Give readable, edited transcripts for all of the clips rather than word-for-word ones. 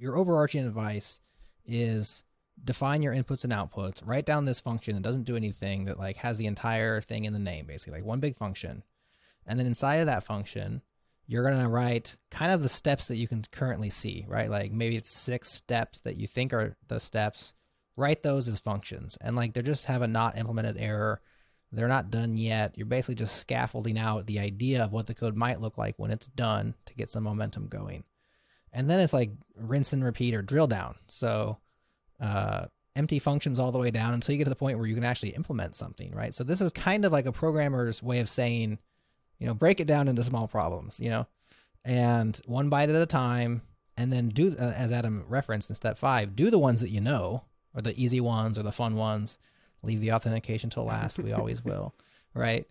your overarching advice is define your inputs and outputs, write down this function that doesn't do anything, that like has the entire thing in the name, basically like one big function. And then inside of that function, you're going to write kind of the steps that you can currently see, right? Like maybe it's 6 steps that you think are the steps. Write those as functions. And like they just have a not implemented error. They're not done yet. You're basically just scaffolding out the idea of what the code might look like when it's done to get some momentum going. And then it's like rinse and repeat or drill down. So empty functions all the way down until you get to the point where you can actually implement something, right? So this is kind of like a programmer's way of saying, break it down into small problems, and one bite at a time, and then do, as Adam referenced in step 5, do the ones that you know, or the easy ones or the fun ones. Leave the authentication till last. We always will, right?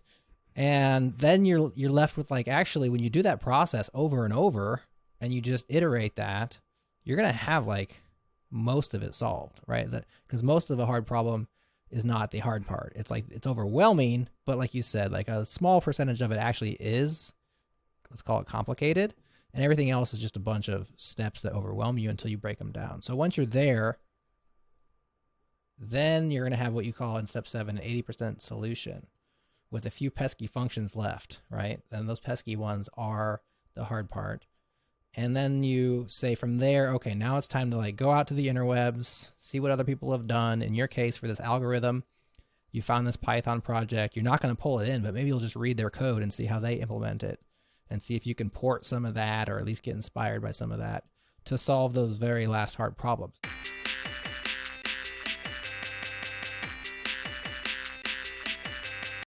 And then you're left with like, actually, when you do that process over and over, and you just iterate that, you're gonna have like most of it solved, right? Because most of the hard problem is not the hard part. It's like it's overwhelming, but like you said, like a small percentage of it actually is, let's call it complicated, and everything else is just a bunch of steps that overwhelm you until you break them down. So once you're there, then you're going to have what you call in step 7 an 80% solution with a few pesky functions left, right? And those pesky ones are the hard part. And then you say from there, okay, now it's time to like go out to the interwebs, see what other people have done. In your case, for this algorithm, you found this Python project. You're not going to pull it in, but maybe you'll just read their code and see how they implement it and see if you can port some of that or at least get inspired by some of that to solve those very last hard problems.